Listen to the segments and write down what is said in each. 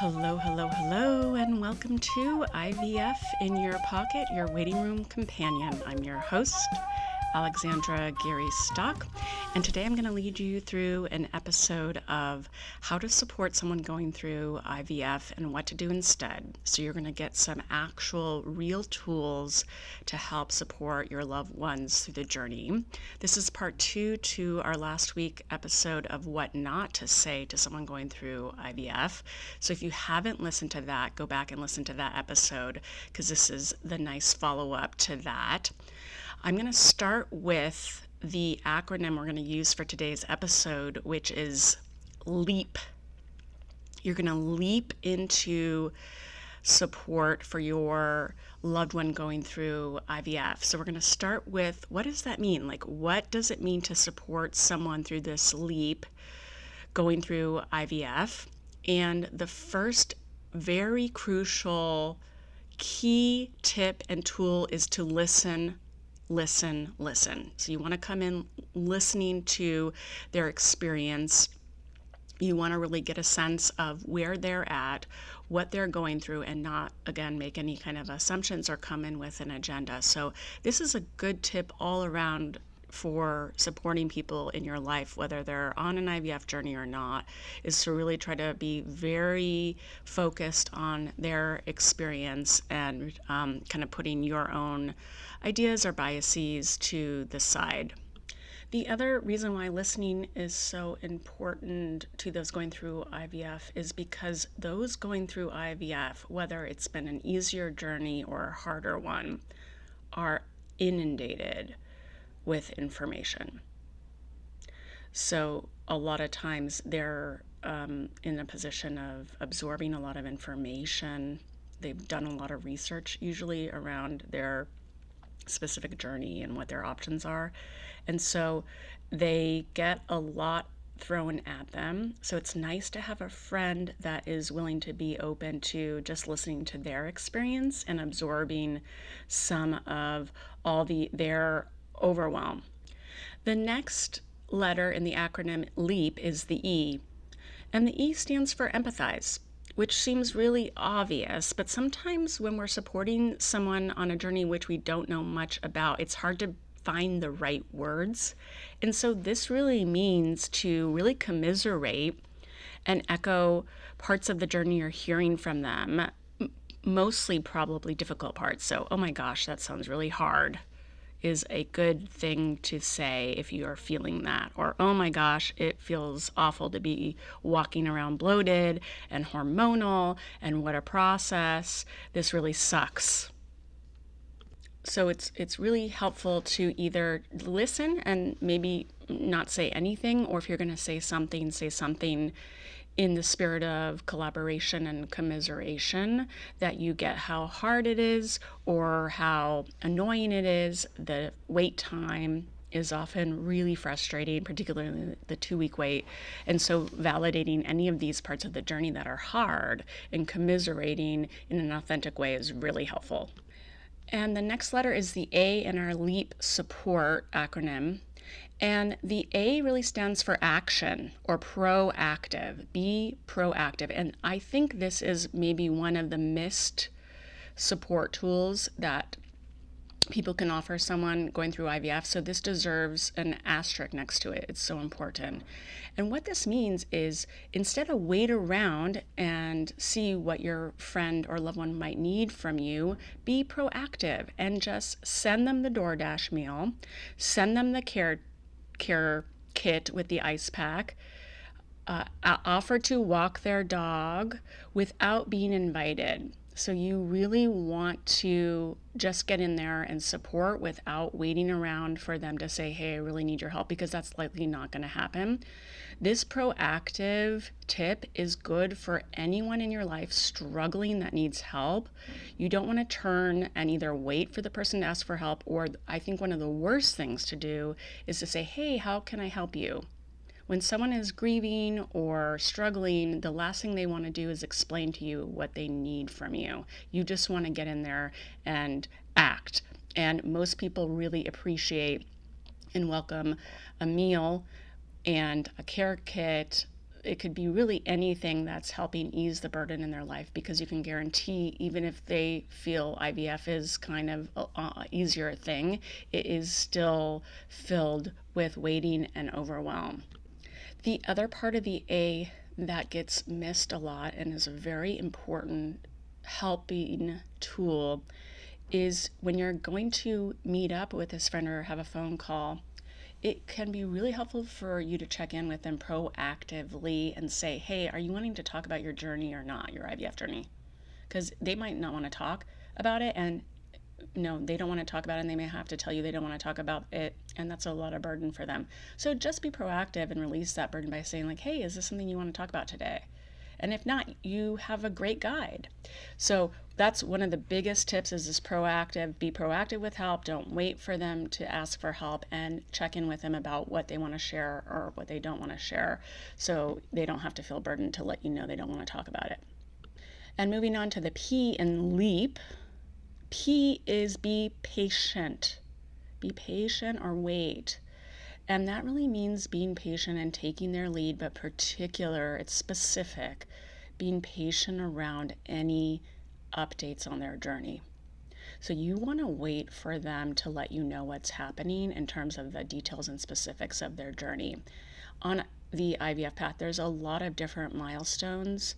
Hello, hello, hello, and welcome to IVF in Your Pocket, your waiting room companion. I'm your host, Alexandra Gary Stock, and today I'm going to lead you through an episode of how to support someone going through IVF and what to do instead. So you're going to get some actual real tools to help support your loved ones through the journey. This is part 2 to our last week episode of what not to say to someone going through IVF. So if you haven't listened to that, go back and listen to that episode because this is the nice follow-up to that. I'm going to start with the acronym we're going to use for today's episode, which is LEAP. You're going to leap into support for your loved one going through IVF. So we're going to start with, what does that mean? Like, what does it mean to support someone through this leap going through IVF? And the first very crucial key tip and tool is to listen. So you want to come in listening to their experience. You want to really get a sense of where they're at, what they're going through, and not, again, make any kind of assumptions or come in with an agenda. So this is a good tip all around for supporting people in your life, whether they're on an IVF journey or not, is to really try to be very focused on their experience and kind of putting your own ideas or biases to the side. The other reason why listening is so important to those going through IVF is because those going through IVF, whether it's been an easier journey or a harder one, are inundated with information. So a lot of times they're in a position of absorbing a lot of information. They've done a lot of research usually around their specific journey and what their options are. And so they get a lot thrown at them. So it's nice to have a friend that is willing to be open to just listening to their experience and absorbing some of all their overwhelm. The next letter in the acronym LEAP is the E, and the E stands for empathize, which seems really obvious, but sometimes when we're supporting someone on a journey which we don't know much about, it's hard to find the right words. And so this really means to really commiserate and echo parts of the journey you're hearing from them, mostly probably difficult parts. So, oh my gosh, that sounds really hard, is a good thing to say if you are feeling that. Or, oh my gosh, it feels awful to be walking around bloated and hormonal, and what a process. This really sucks. So it's really helpful to either listen and maybe not say anything, or if you're going to say something in the spirit of collaboration and commiseration, that you get how hard it is or how annoying it is. The wait time is often really frustrating, particularly the 2-week wait. And so validating any of these parts of the journey that are hard and commiserating in an authentic way is really helpful. And the next letter is the A in our LEAP support acronym. And the A really stands for action or proactive. Be proactive. And I think this is maybe one of the missed support tools that people can offer someone going through IVF. So this deserves an asterisk next to it. It's so important. And what this means is, instead of wait around and see what your friend or loved one might need from you, be proactive and just send them the DoorDash meal, send them the care kit with the ice pack, offer to walk their dog without being invited. So you really want to just get in there and support without waiting around for them to say, hey, I really need your help, because that's likely not going to happen. This proactive tip is good for anyone in your life struggling that needs help. You don't want to turn and either wait for the person to ask for help, or I think one of the worst things to do is to say, hey, how can I help you? When someone is grieving or struggling, the last thing they want to do is explain to you what they need from you. You just want to get in there and act. And most people really appreciate and welcome a meal and a care kit, it could be really anything that's helping ease the burden in their life, because you can guarantee, even if they feel IVF is kind of a easier thing, it is still filled with waiting and overwhelm. The other part of the A that gets missed a lot and is a very important helping tool is when you're going to meet up with this friend or have a phone call, it can be really helpful for you to check in with them proactively and say, hey, are you wanting to talk about your journey or not, your IVF journey? Because they might not want to talk about it, and no, they don't want to talk about it, and they may have to tell you they don't want to talk about it, and that's a lot of burden for them. So just be proactive and release that burden by saying, like, hey, is this something you want to talk about today? And if not, you have a great guide. So that's one of the biggest tips, is this proactive. Be proactive with help. Don't wait for them to ask for help, and check in with them about what they want to share or what they don't want to share, so they don't have to feel burdened to let you know they don't want to talk about it. And moving on to the P in LEAP. P is be patient. Be patient or wait. And that really means being patient and taking their lead, but it's specific, being patient around any updates on their journey. So you want to wait for them to let you know what's happening in terms of the details and specifics of their journey. On the IVF path, there's a lot of different milestones,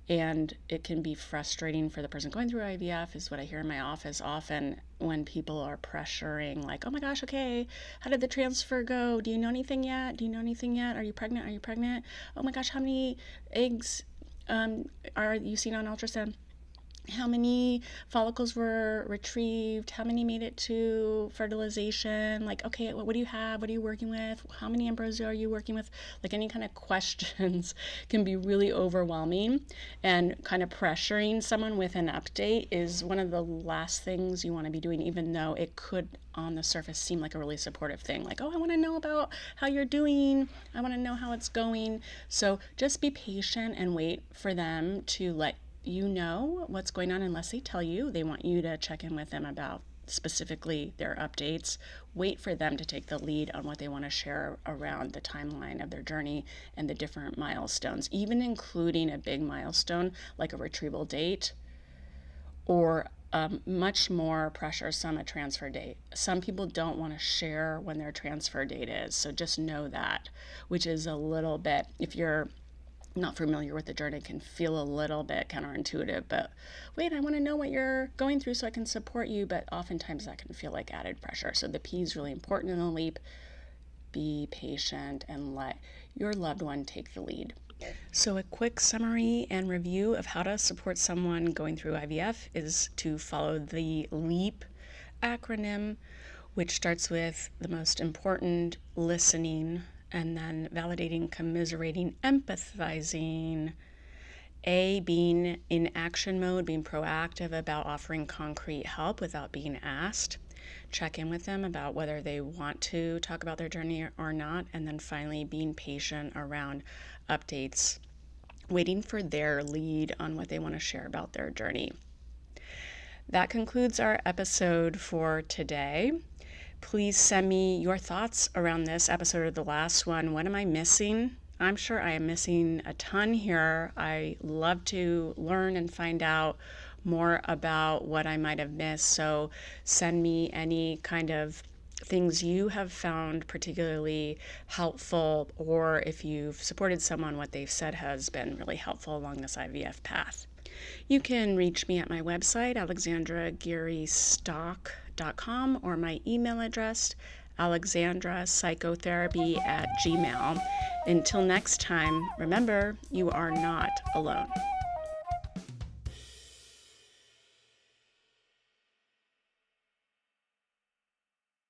and it can be frustrating for the person going through IVF, is what I hear in my office often when people are pressuring, like, oh my gosh, okay, how did the transfer go? Do you know anything yet? Do you know anything yet? Are you pregnant? Are you pregnant? Oh my gosh, how many eggs are you seeing on ultrasound? How many follicles were retrieved? How many made it to fertilization? Like, okay, what do you have? What are you working with? How many embryos are you working with? Like, any kind of questions can be really overwhelming, and kind of pressuring someone with an update is one of the last things you want to be doing, even though it could on the surface seem like a really supportive thing. Like, oh, I want to know about how you're doing. I want to know how it's going. So just be patient and wait for them to let you know what's going on. Unless they tell you, they want you to check in with them about specifically their updates. Wait for them to take the lead on what they want to share around the timeline of their journey and the different milestones, even including a big milestone like a retrieval date, or much more pressuresome, a transfer date. Some people don't want to share when their transfer date is, so just know that, which is a little bit, if you're not familiar with the journey, can feel a little bit counterintuitive. But wait, I want to know what you're going through so I can support you. But oftentimes that can feel like added pressure. So the P is really important in the LEAP. Be patient and let your loved one take the lead. So a quick summary and review of how to support someone going through IVF is to follow the LEAP acronym, which starts with the most important, listening, and then validating, commiserating, empathizing. A, being in action mode, being proactive about offering concrete help without being asked. Check in with them about whether they want to talk about their journey or not. And then finally, being patient around updates, waiting for their lead on what they want to share about their journey. That concludes our episode for today. Please send me your thoughts around this episode or the last one. What am I missing? I'm sure I am missing a ton here. I love to learn and find out more about what I might have missed. So send me any kind of things you have found particularly helpful, or if you've supported someone, what they've said has been really helpful along this IVF path. You can reach me at my website, alexandragearystock.com, or my email address, alexandrapsychotherapy@gmail.com. Until next time, remember, you are not alone.